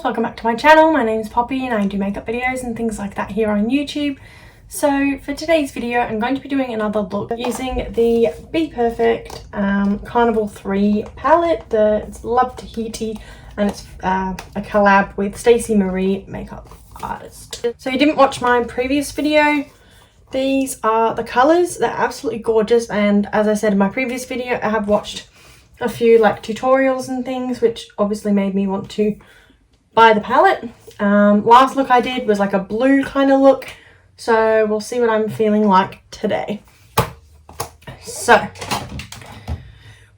welcome back to my channel. My name is Poppy and I do makeup videos and things like that here on YouTube. So for today's video I'm going to be doing another look using the BPERFECT Carnival 3 palette. It's Love Tahiti and it's a collab with Stacey Marie, makeup artist. So you didn't watch my previous video. These are the colours. They're absolutely gorgeous, and as I said in my previous video I have watched a few like tutorials and things which obviously made me want to buy the palette. Last look I did was like a blue kind of look, so we'll see what I'm feeling like today. So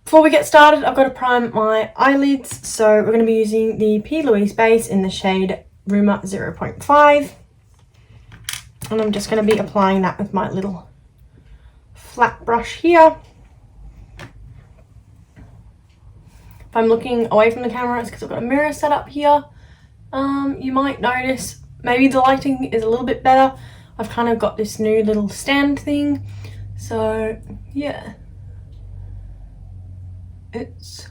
before we get started, I've got to prime my eyelids. So we're going to be using the P. Louise base in the shade Rumour 0.5, and I'm just going to be applying that with my little flat brush here. If I'm looking away from the camera, it's because I've got a mirror set up here. You might notice maybe the lighting is a little bit better. I've kind of got this new little stand thing, so yeah, it's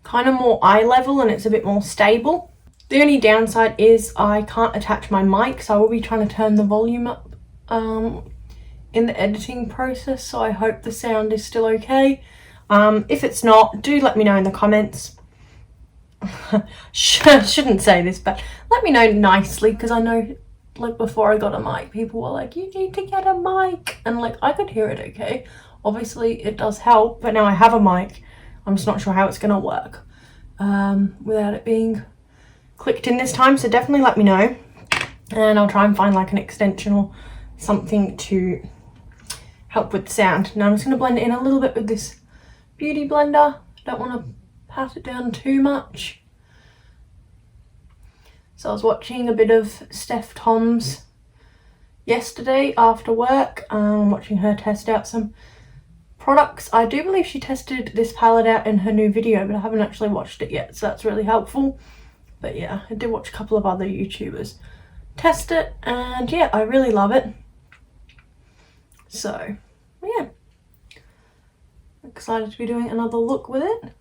kind of more eye level and it's a bit more stable. The only downside is I can't attach my mic, so I will be trying to turn the volume up in the editing process, so I hope the sound is still okay. If it's not, do let me know in the comments. Shouldn't say this, but let me know nicely, because I know like before I got a mic people were like, you need to get a mic, and like I could hear it okay. Obviously it does help, but now I have a mic, I'm just not sure how it's gonna work without it being clicked in this time, so definitely let me know and I'll try and find like an extension or something to help with the sound. Now I'm just going to blend it in a little bit with this beauty blender. Don't want to pat it down too much. So I was watching a bit of Steph Tom's yesterday after work, watching her test out some products. I do believe she tested this palette out in her new video, but I haven't actually watched it yet, so that's really helpful. But yeah, I did watch a couple of other YouTubers test it, and yeah, I really love it. So yeah, excited to be doing another look with it.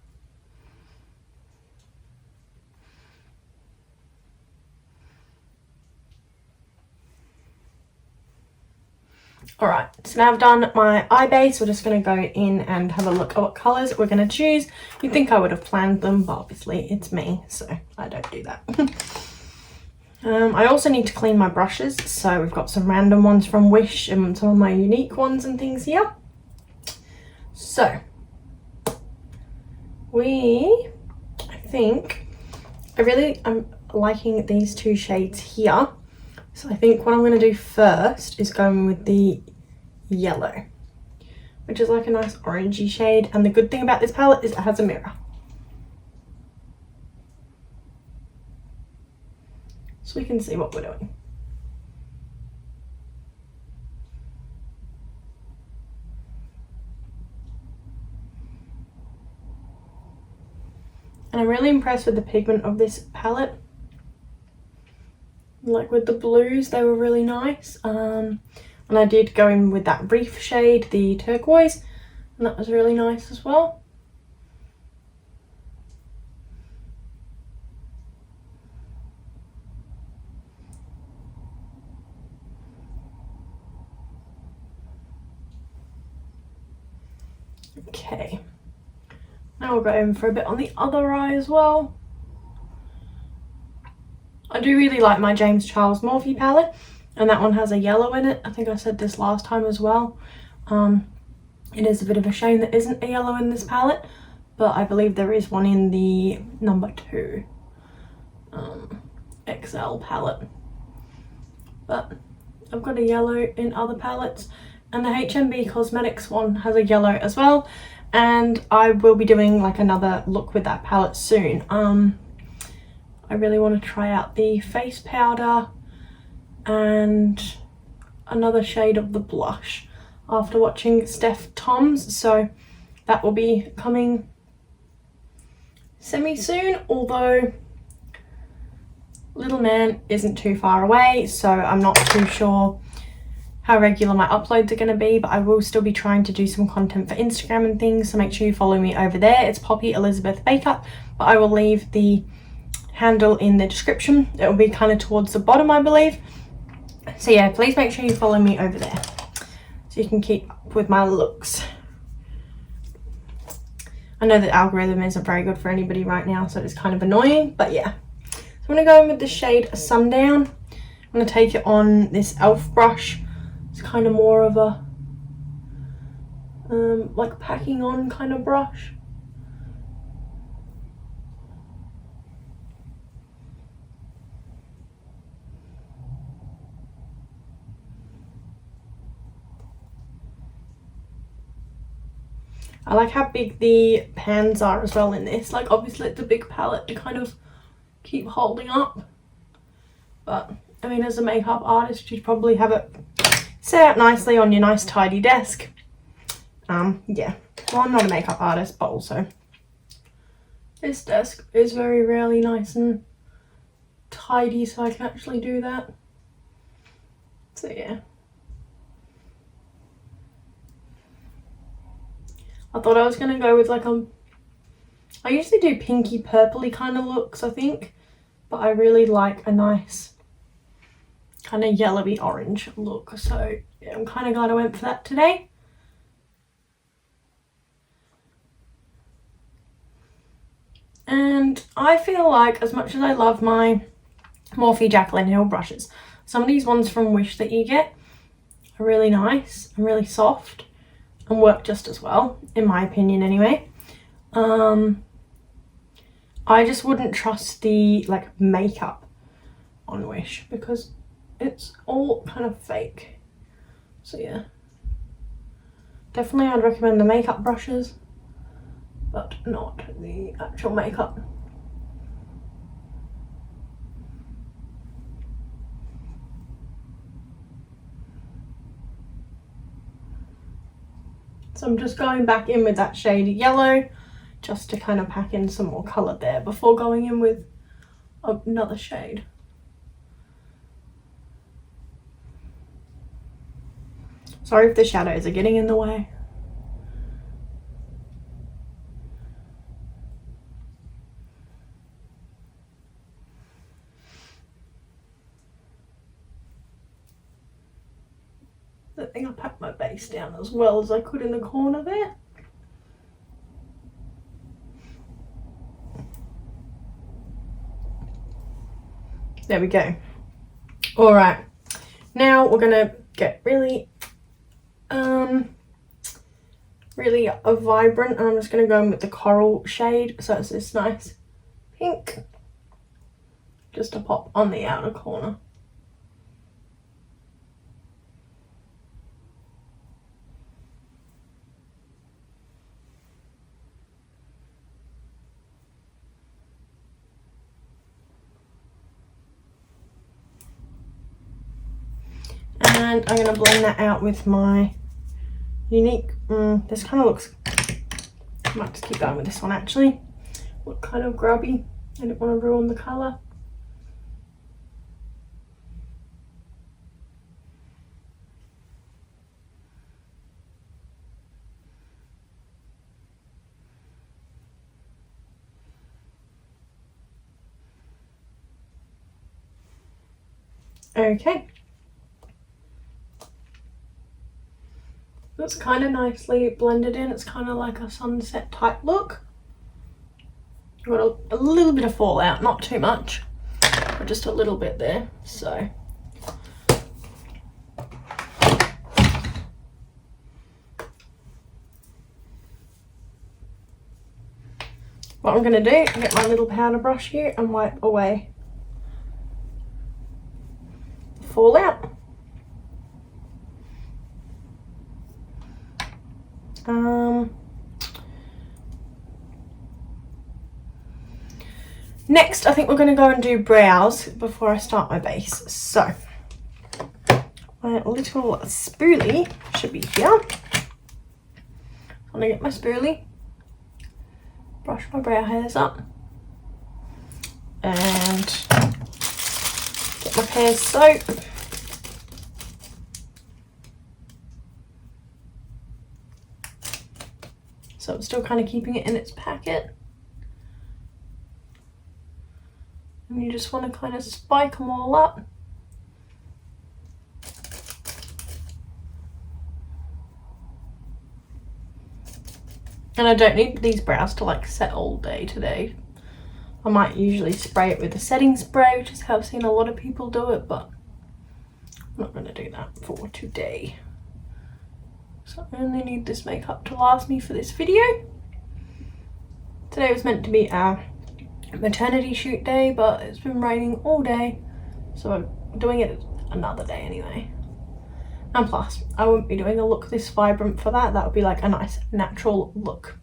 Alright, so now I've done my eye base, we're just going to go in and have a look at what colours we're going to choose. You'd think I would have planned them, but obviously it's me, so I don't do that. I also need to clean my brushes, so we've got some random ones from Wish and some of my unique ones and things here. So, I think, I'm liking these two shades here. So I think what I'm going to do first is go in with the yellow, which is like a nice orangey shade, and the good thing about this palette is it has a mirror. So we can see what we're doing. And I'm really impressed with the pigment of this palette. Like with the blues, they were really nice. And I did go in with that reef shade, the turquoise, and that was really nice as well. Okay, now we'll go in for a bit on the other eye as well. I do really like my James Charles Morphe palette, and that one has a yellow in it. I think I said this last time as well. It is a bit of a shame there isn't a yellow in this palette, but I believe there is one in the number 2 XL palette. But I've got a yellow in other palettes, and the HMB Cosmetics one has a yellow as well, and I will be doing like another look with that palette soon. I really want to try out the face powder and another shade of the blush after watching Steph Tom's, so that will be coming semi soon, although Little Man isn't too far away, so I'm not too sure how regular my uploads are going to be, but I will still be trying to do some content for Instagram and things, so make sure you follow me over there. It's Poppy Elizabeth Makeup, but I will leave the handle in the description. It will be kind of towards the bottom, I believe. So yeah, please make sure you follow me over there so you can keep up with my looks. I know the algorithm isn't very good for anybody right now, so it's kind of annoying, but yeah. So I'm going to go in with the shade Sundown. I'm going to take it on this e.l.f. brush. It's kind of more of a like packing on kind of brush. I like how big the pans are as well in this. Like obviously it's a big palette to kind of keep holding up. But I mean, as a makeup artist, you'd probably have it set out nicely on your nice tidy desk. Yeah, well, I'm not a makeup artist, but also this desk is very rarely nice and tidy, so I can actually do that. So yeah. I thought I was going to go with like I usually do pinky purpley kind of looks, I think, but I really like a nice kind of yellowy orange look, so yeah, I'm kind of glad I went for that today. And I feel like, as much as I love my Morphe Jaclyn Hill brushes, some of these ones from Wish that you get are really nice and really soft and work just as well, in my opinion anyway. I just wouldn't trust the like makeup on Wish because it's all kind of fake. So yeah, definitely I'd recommend the makeup brushes, but not the actual makeup. So I'm just going back in with that shade yellow just to kind of pack in some more colour there before going in with another shade. Sorry if the shadows are getting in the way. I think I packed my base down as well as I could in the corner there. There we go. All right, now we're gonna get really vibrant, and I'm just gonna go in with the coral shade, so it's this nice pink, just to pop on the outer corner. And I'm going to blend that out with my Unique. This kind of looks, I might just keep going with this one actually. Look kind of grubby. I don't want to ruin the colour. Okay. That's kind of nicely blended in. It's kind of like a sunset type look. Got a little bit of fallout, not too much, but just a little bit there. So what I'm going to do is get my little powder brush here and wipe away the fallout. Next, I think we're going to go and do brows before I start my base. So, my little spoolie should be here. I'm going to get my spoolie, brush my brow hairs up, and get my Pears soap. So I'm still kind of keeping it in its packet. And you just want to kind of spike them all up. And I don't need these brows to like set all day today. I might usually spray it with a setting spray, which is how I've seen a lot of people do it, but I'm not going to do that for today. So I only need this makeup to last me for this video. Today was meant to be our maternity shoot day, but it's been raining all day, so I'm doing it another day anyway. And plus, I wouldn't be doing a look this vibrant for that. That would be like a nice natural look.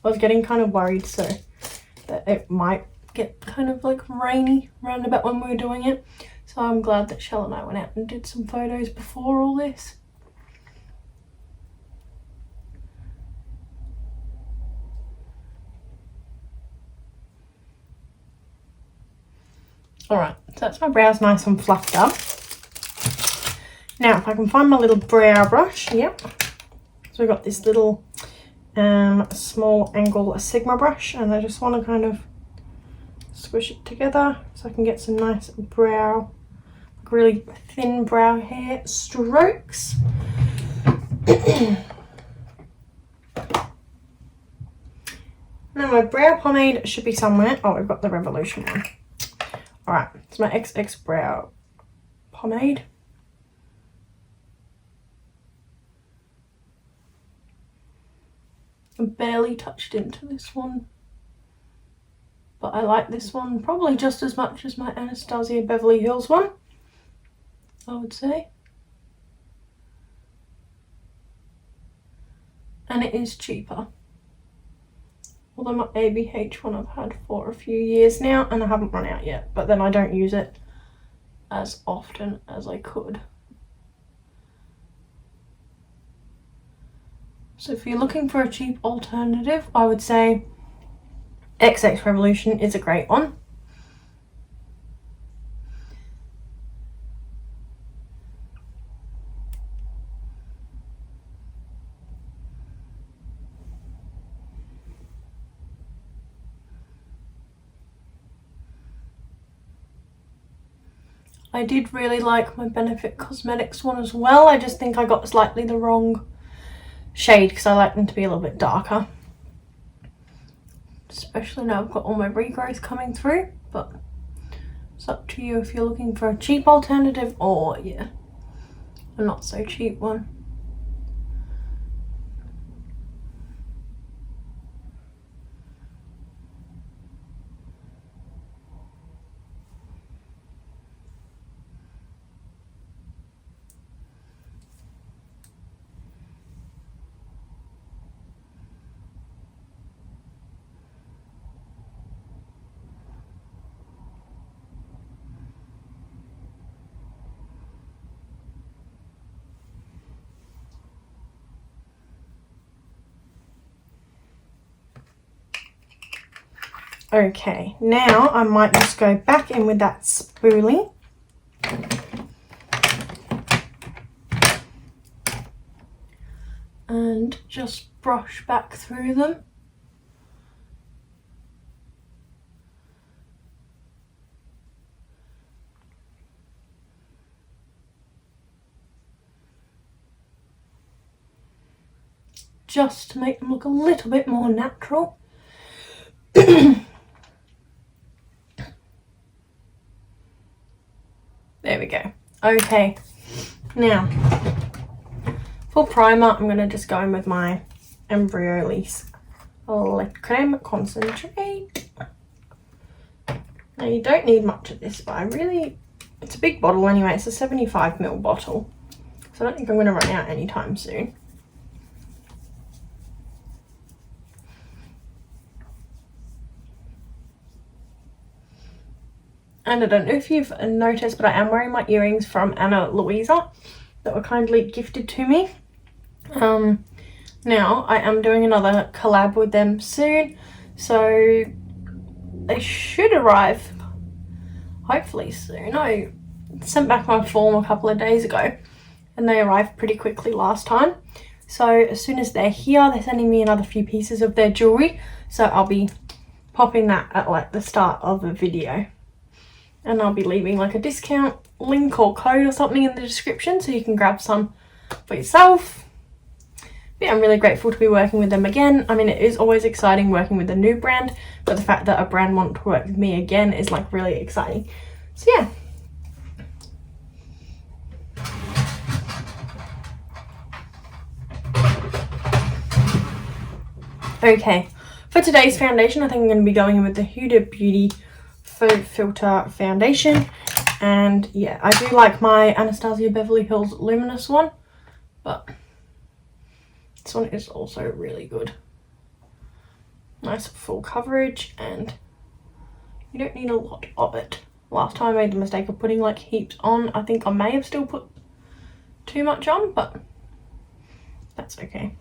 I was getting kind of worried so that it might get kind of like rainy round about when we were doing it. So I'm glad that Shell and I went out and did some photos before all this. Alright, so that's my brows nice and fluffed up. Now if I can find my little brow brush, yep. So we've got this little small angle Sigma brush, and I just want to kind of squish it together so I can get some nice brow, really thin brow hair strokes. Now my brow pomade should be somewhere. Oh, we've got the Revolution one. Alright, it's my XX brow pomade. I barely touched into this one, but I like this one probably just as much as my Anastasia Beverly Hills one, I would say. And it is cheaper. Although my ABH one I've had for a few years now and I haven't run out yet, but then I don't use it as often as I could. So if you're looking for a cheap alternative, I would say XX Revolution is a great one. I did really like my Benefit Cosmetics one as well. I just think I got slightly the wrong shade because I like them to be a little bit darker. Especially now I've got all my regrowth coming through, but it's up to you if you're looking for a cheap alternative or, yeah, a not so cheap one. Okay, now I might just go back in with that spoolie. And just brush back through them. Just to make them look a little bit more natural. There we go. Okay, now for primer, I'm going to just go in with my Embryolisse Creme Concentrate. Now you don't need much of this, but it's a big bottle anyway. It's a 75ml bottle, so I don't think I'm going to run out anytime soon. And I don't know if you've noticed, but I am wearing my earrings from Anna Luisa that were kindly gifted to me. Now I am doing another collab with them soon, so they should arrive hopefully soon. I sent back my form a couple of days ago and they arrived pretty quickly last time. So as soon as they're here, they're sending me another few pieces of their jewellery. So I'll be popping that at like the start of the video. And I'll be leaving like a discount link or code or something in the description so you can grab some for yourself. But yeah, I'm really grateful to be working with them again. I mean, it is always exciting working with a new brand, but the fact that a brand wants to work with me again is like really exciting. So yeah. Okay, for today's foundation, I think I'm going to be going in with the Huda Beauty Faux Filter Foundation. And yeah, I do like my Anastasia Beverly Hills Luminous one, but this one is also really good. Nice full coverage, and you don't need a lot of it. Last time I made the mistake of putting like heaps on. I think I may have still put too much on, but that's okay.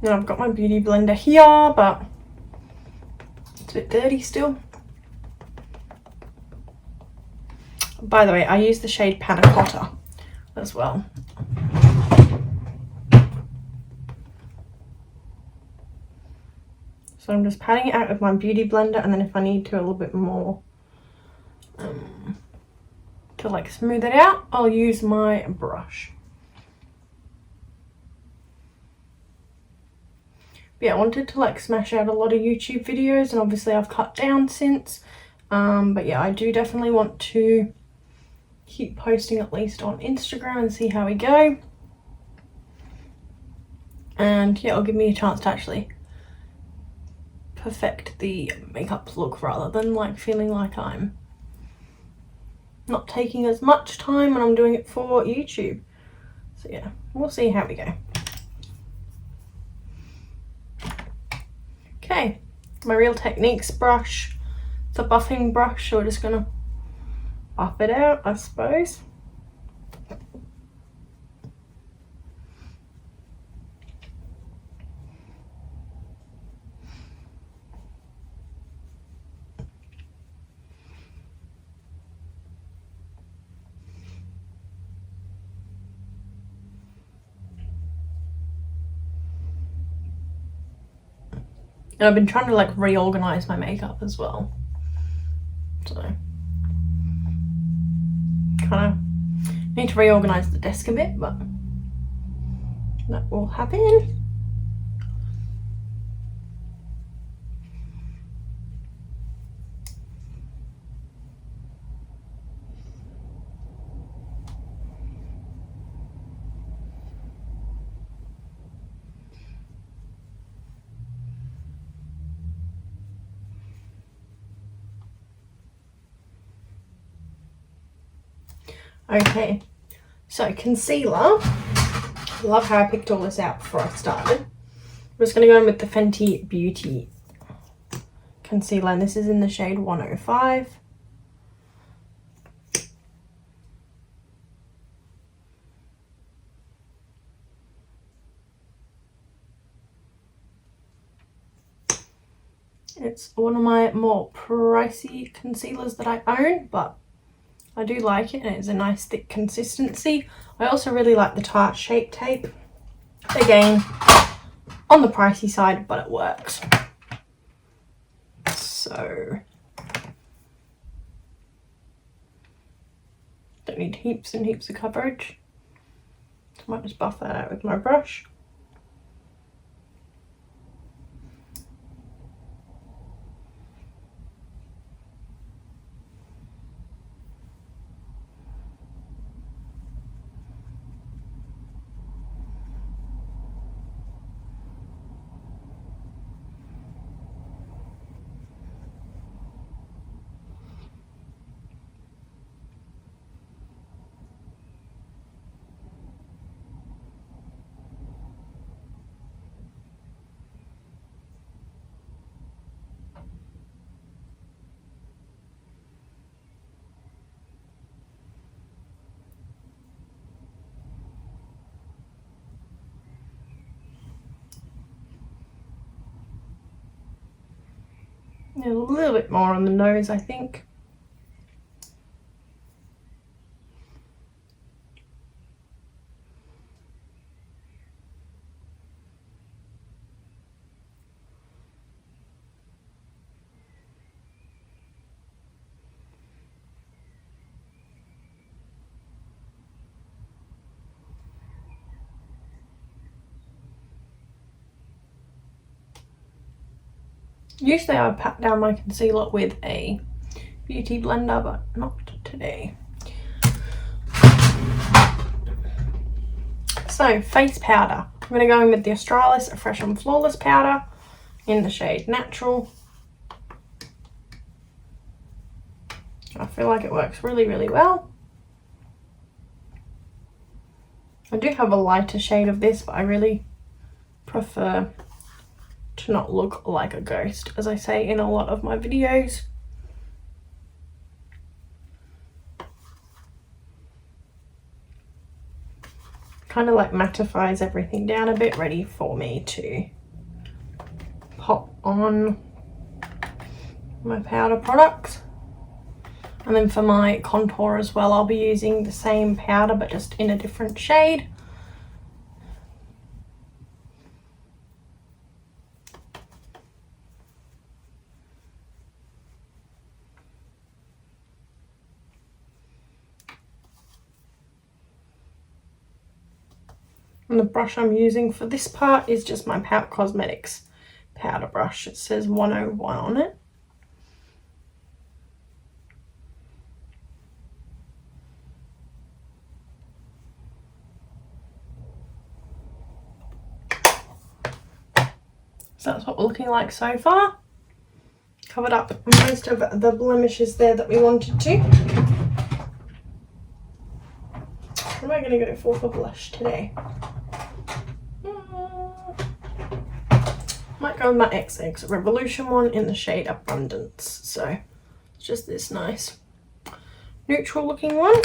Then I've got my beauty blender here, but it's a bit dirty still. By the way, I use the shade Panna Cotta as well. So I'm just patting it out with my beauty blender, and then if I need to a little bit more to like smooth it out, I'll use my brush. Yeah, I wanted to like smash out a lot of YouTube videos, and obviously I've cut down since. But yeah, I do definitely want to keep posting at least on Instagram and see how we go. And yeah, it'll give me a chance to actually perfect the makeup look rather than like feeling like I'm not taking as much time when I'm doing it for YouTube. So yeah, we'll see how we go. Okay, my Real Techniques brush. It's a buffing brush, so we're just gonna buff it out, I suppose. And I've been trying to like reorganize my makeup as well. So kind of need to reorganize the desk a bit, but that will happen. Okay, so concealer. I love how I picked all this out before I started. I'm just going to go in with the Fenty Beauty concealer, and this is in the shade 105. It's one of my more pricey concealers that I own, but I do like it, and it's a nice thick consistency. I also really like the Tarte Shape Tape. Again, on the pricey side, but it works. So, don't need heaps and heaps of coverage. So I might just buff that out with my brush. A little bit more on the nose, I think. Usually I pat down my concealer with a beauty blender, but not today. So, face powder. I'm going to go in with the Australis Fresh and Flawless powder in the shade Natural. I feel like it works really, really well. I do have a lighter shade of this, but I really prefer to not look like a ghost, as I say in a lot of my videos. Kind of like mattifies everything down a bit, ready for me to pop on my powder products. And then for my contour as well, I'll be using the same powder but just in a different shade. And the brush I'm using for this part is just my Pout Cosmetics powder brush. It says 101 on it. So that's what we're looking like so far. Covered up most of the blemishes there that we wanted to. What am I going to go for blush today? Might go with my XX Revolution one in the shade Abundance. So it's just this nice neutral looking one.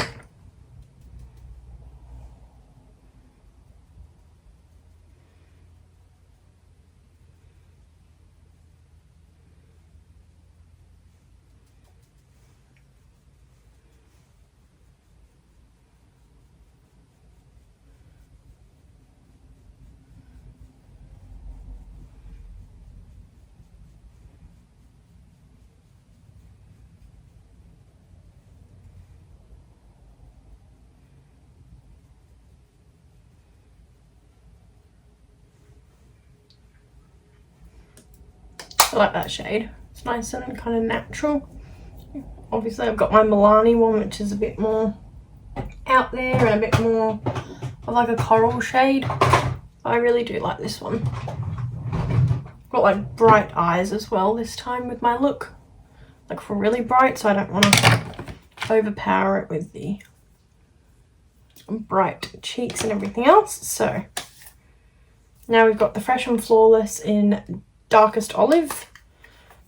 I like that shade. It's nice and kind of natural. Obviously I've got my Milani one, which is a bit more out there and a bit more of like a coral shade. I really do like this one. Got like bright eyes as well this time with my look. Like for really bright, so I don't want to overpower it with the bright cheeks and everything else. So now we've got the Fresh and Flawless in Darkest Olive,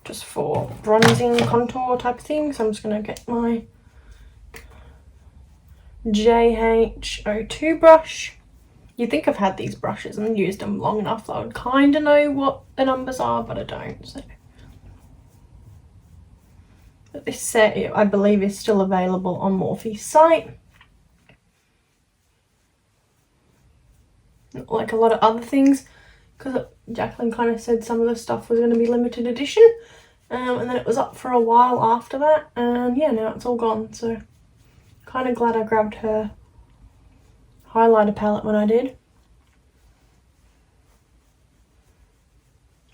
just for bronzing contour type thing. So I'm just going to get my JH02 brush. You'd think I've had these brushes and used them long enough that I would kind of know what the numbers are, but I don't. So. But this set, I believe, is still available on Morphe's site. Like a lot of other things, because Jacqueline kind of said some of the stuff was going to be limited edition, and then it was up for a while after that, and yeah, now it's all gone. So kind of glad I grabbed her highlighter palette when I did,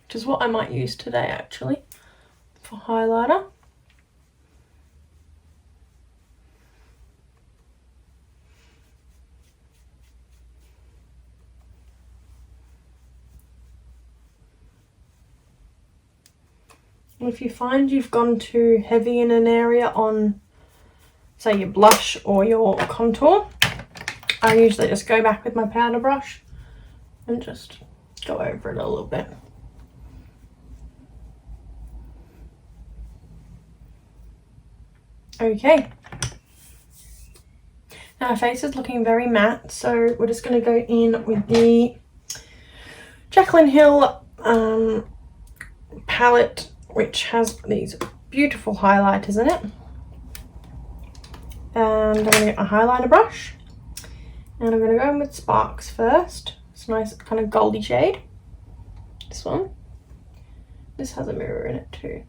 which is what I might use today actually for highlighter. If you find you've gone too heavy in an area on, say, your blush or your contour, I usually just go back with my powder brush and just go over it a little bit. Okay. Now our face is looking very matte, so we're just going to go in with the Jaclyn Hill palette, which has these beautiful highlighters in it. And I'm going to get my highlighter brush, and I'm going to go in with Sparks first. It's a nice kind of goldy shade. This one. This has a mirror in it too.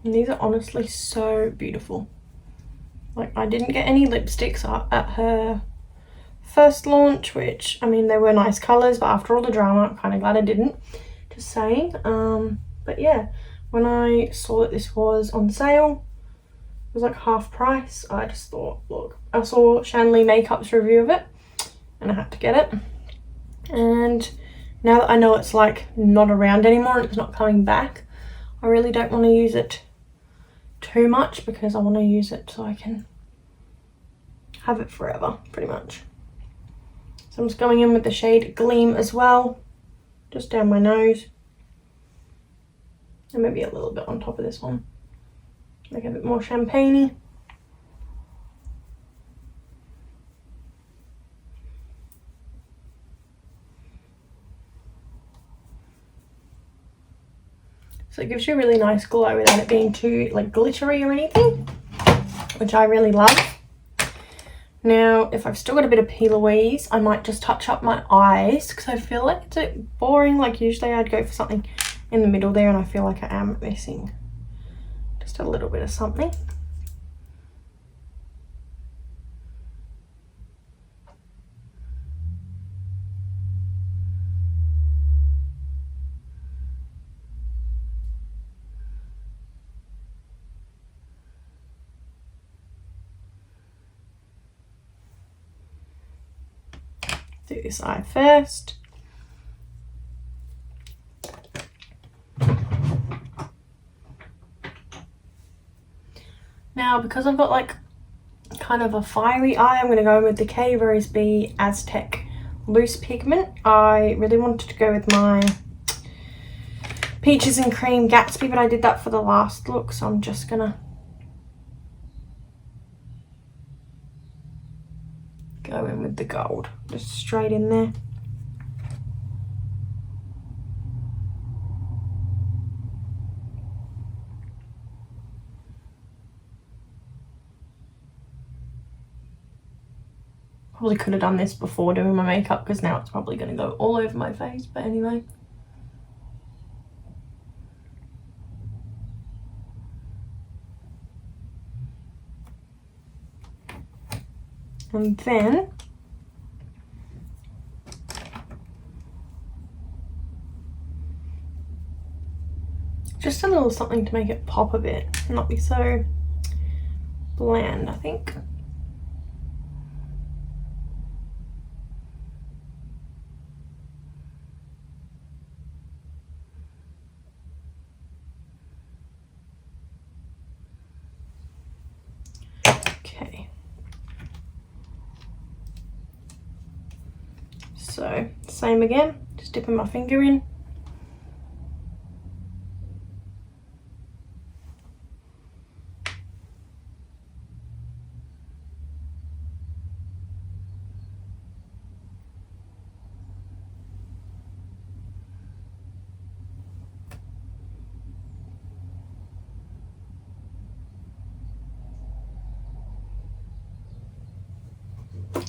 And these are honestly so beautiful. Like, I didn't get any lipsticks at her first launch, which, I mean, they were nice colours, but after all the drama, I'm kind of glad I didn't. Just saying. But yeah, when I saw that this was on sale, it was like half price. I just thought, look, I saw Shanley Makeup's review of it and I had to get it. And now that I know it's like not around anymore and it's not coming back, I really don't want to use it too much because I want to use it so I can have it forever, pretty much. So I'm just going in with the shade Gleam as well, just down my nose. And maybe a little bit on top of this one. Make it a bit more champagne-y. So it gives you a really nice glow without it being too like glittery or anything, which I really love. Now, if I've still got a bit of peel-a-wees, I might just touch up my eyes because I feel like it's a bit boring. Like usually I'd go for something in the middle there and I feel like I am missing just a little bit of something. Do this eye first. Now, because I've got like kind of a fiery eye, I'm going to go in with the K Rose B Aztec loose pigment. I really wanted to go with my Peaches and Cream Gatsby, but I did that for the last look, so I'm just going to go in with the gold, just straight in there. Probably could have done this before doing my makeup because now it's probably going to go all over my face, but anyway. And then just a little something to make it pop a bit, not be so bland, I think. So same again, just dipping my finger in.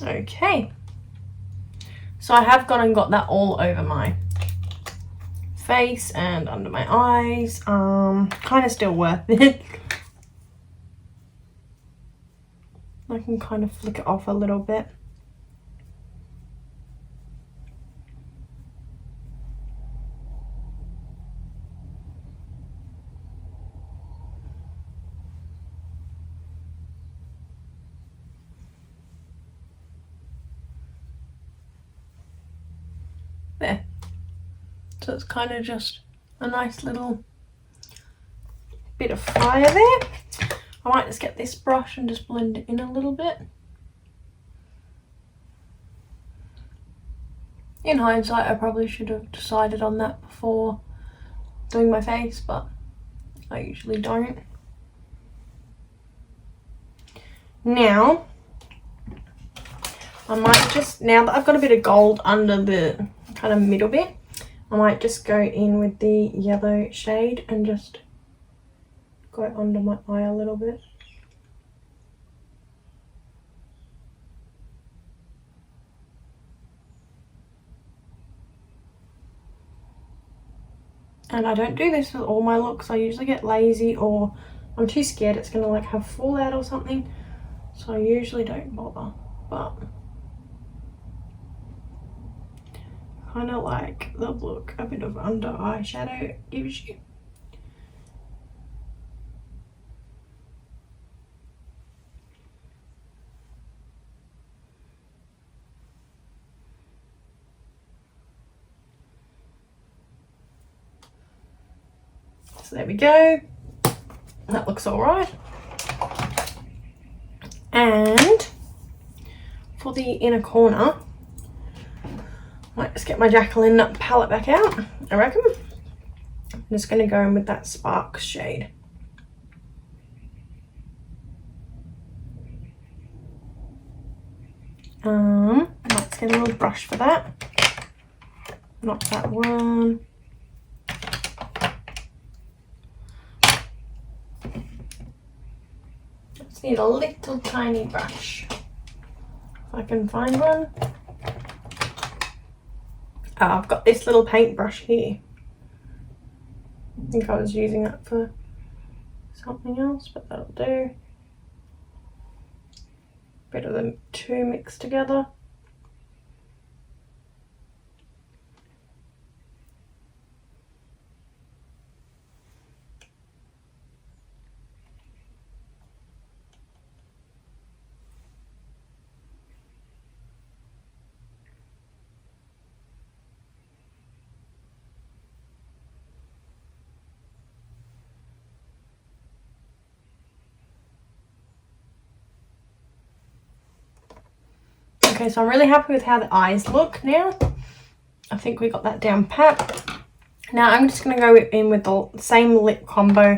Okay. So I have gone and got that all over my face and under my eyes. Kind of still worth it. I can kind of flick it off a little bit. There. So it's kind of just a nice little bit of fire there. I might just get this brush and just blend it in a little bit. In hindsight, I probably should have decided on that before doing my face, but I usually don't. Now, I might just, now that I've got a bit of gold under the kind of middle bit, I might just go in with the yellow shade and just go under my eye a little bit. And I don't do this with all my looks. I usually get lazy or I'm too scared it's gonna like have fallout or something. So I usually don't bother, but kind of like the look a bit of under eyeshadow gives you. So there we go. That looks all right. And for the inner corner, I might just get my Jacqueline palette back out, I reckon. I'm just going to go in with that Sparks shade. Let's get a little brush for that. Not that one. Just need a little tiny brush. If I can find one. Oh, I've got this little paintbrush here. I think I was using that for something else, but that'll do. Bit of them two mixed together. Okay, so I'm really happy with how the eyes look now. I think we got that down pat. Now I'm just going to go in with the same lip combo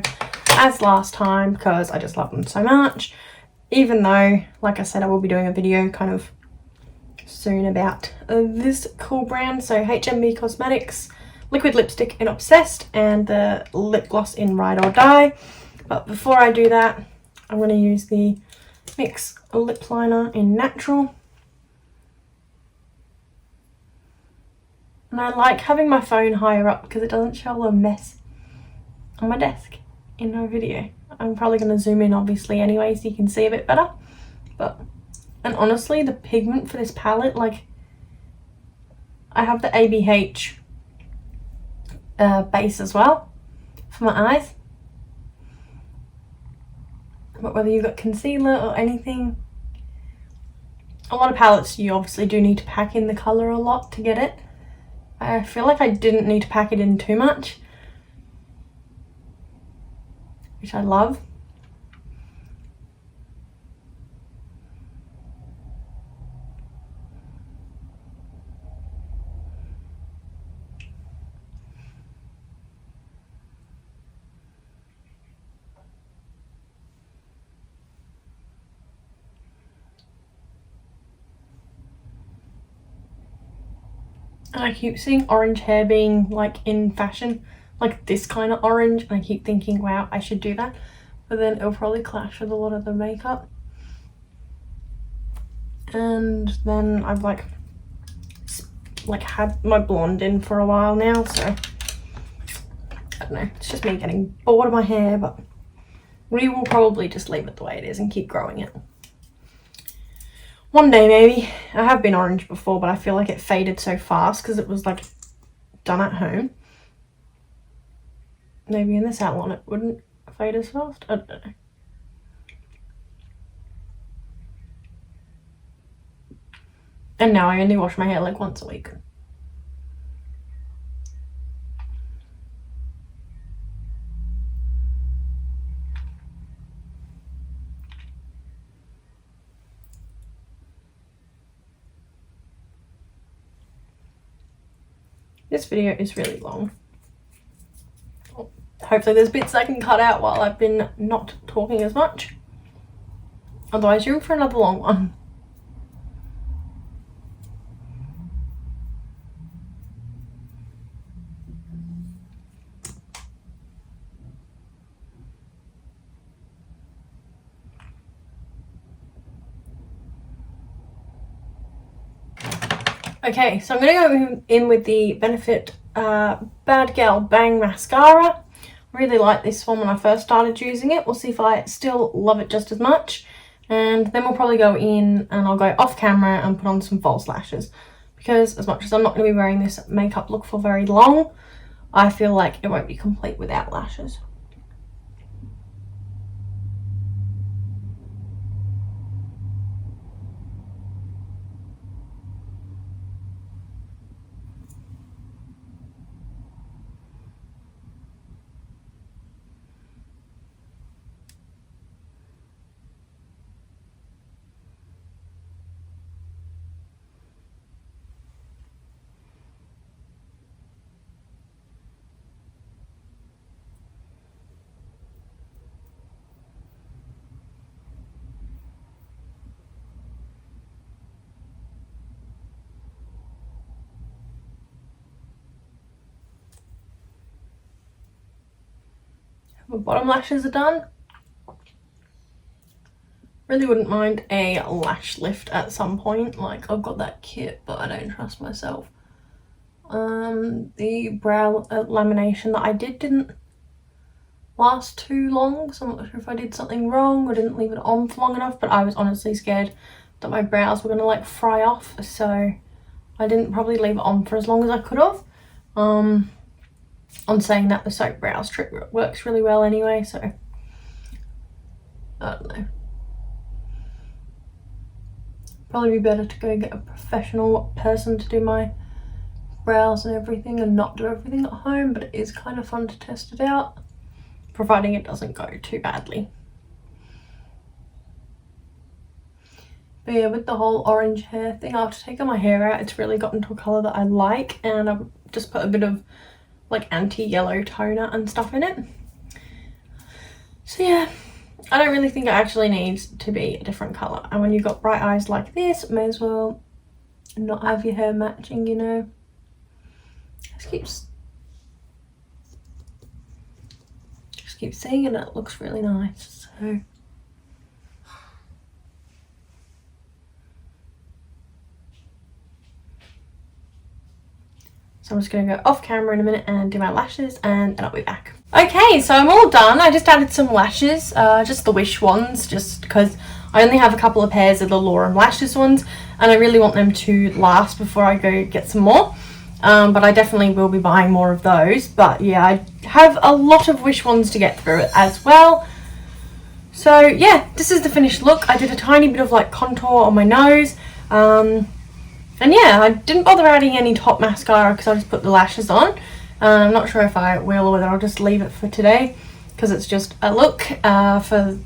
as last time because I just love them so much. Even though, like I said, I will be doing a video kind of soon about this cool brand. So HMB Cosmetics liquid lipstick in Obsessed and the lip gloss in Ride or Die. But before I do that, I'm going to use the NYX lip liner in Natural. And I like having my phone higher up because it doesn't show all the mess on my desk in no video. I'm probably going to zoom in obviously anyway so you can see a bit better. And honestly, the pigment for this palette, like, I have the ABH base as well for my eyes. But whether you've got concealer or anything, a lot of palettes you obviously do need to pack in the colour a lot to get it. I feel like I didn't need to pack it in too much, which I love. And I keep seeing orange hair being like in fashion, like this kind of orange, and I keep thinking, wow, I should do that, but then it'll probably clash with a lot of the makeup. And then I've like had my blonde in for a while now, so I don't know, it's just me getting bored of my hair, but we will probably just leave it the way it is and keep growing it. One day maybe. I have been orange before, but I feel like it faded so fast because it was like done at home. Maybe in the salon it wouldn't fade as fast. I don't know. And now I only wash my hair like once a week. This video is really long. Hopefully there's bits I can cut out while I've been not talking as much. Otherwise you're in for another long one. Okay, so I'm going to go in with the Benefit Bad Gal Bang Mascara. I really liked this one when I first started using it. We'll see if I still love it just as much. And then we'll probably go in and I'll go off camera and put on some false lashes because as much as I'm not going to be wearing this makeup look for very long, I feel like it won't be complete without lashes. My bottom lashes are done. Really wouldn't mind a lash lift at some point. Like, I've got that kit, but I don't trust myself. The brow lamination that I didn't last too long, so I'm not sure if I did something wrong or didn't leave it on for long enough, but I was honestly scared that my brows were gonna like fry off, so I didn't probably leave it on for as long as I could have. On saying that, the soap brows trick works really well anyway, so I don't know. Probably be better to go get a professional person to do my brows and everything and not do everything at home, but it is kind of fun to test it out, providing it doesn't go too badly. But yeah, with the whole orange hair thing, after taking my hair out, it's really gotten to a colour that I like, and I've just put a bit of like anti-yellow toner and stuff in it. So yeah, I don't really think it actually needs to be a different colour, and when you've got bright eyes like this, may as well not have your hair matching, you know. Just keep seeing it, and it looks really nice. So I'm just going to go off camera in a minute and do my lashes, and then I'll be back. Okay, so I'm all done. I just added some lashes, just the Wish ones, just because I only have a couple of pairs of the Lorem Lashes ones, and I really want them to last before I go get some more. But I definitely will be buying more of those. But yeah, I have a lot of Wish ones to get through as well. So yeah, this is the finished look. I did a tiny bit of like contour on my nose. And yeah, I didn't bother adding any top mascara because I just put the lashes on. I'm not sure if I will or whether I'll just leave it for today, because it's just a look to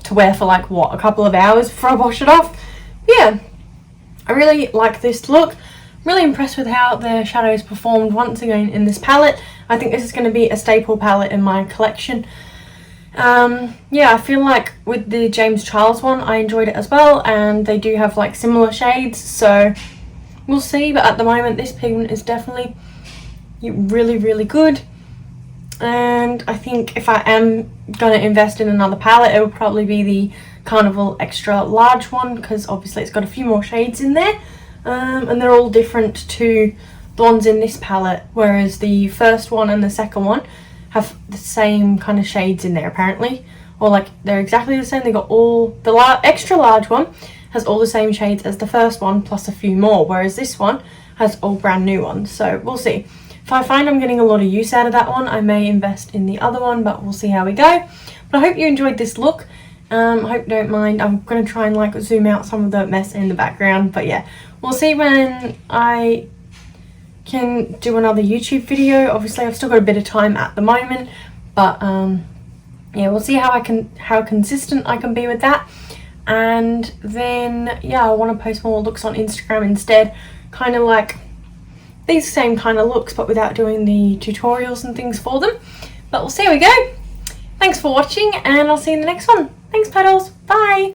wear for like, what, a couple of hours before I wash it off. But yeah, I really like this look. I'm really impressed with how the shadows performed once again in this palette. I think this is going to be a staple palette in my collection. Yeah, I feel like with the James Charles one, I enjoyed it as well, and they do have like similar shades, so we'll see. But at the moment, this pigment is definitely really, really good, and I think if I am going to invest in another palette, it will probably be the Carnival extra large one, because obviously it's got a few more shades in there, and they're all different to the ones in this palette, whereas the first one and the second one have the same kind of shades in there apparently, or like they're exactly the same. They got all the extra large one has all the same shades as the first one plus a few more, whereas this one has all brand new ones. So we'll see. If I find I'm getting a lot of use out of that one, I may invest in the other one, but we'll see how we go. But I hope you enjoyed this look. I hope you don't mind. I'm going to try and like zoom out some of the mess in the background, but yeah, we'll see when I can do another YouTube video. Obviously I've still got a bit of time at the moment, but yeah, we'll see how consistent I can be with that. And then yeah, I want to post more looks on Instagram instead, kind of like these same kind of looks but without doing the tutorials and things for them. But we'll see how we go. Thanks for watching, and I'll see you in the next one. Thanks, Petals. Bye.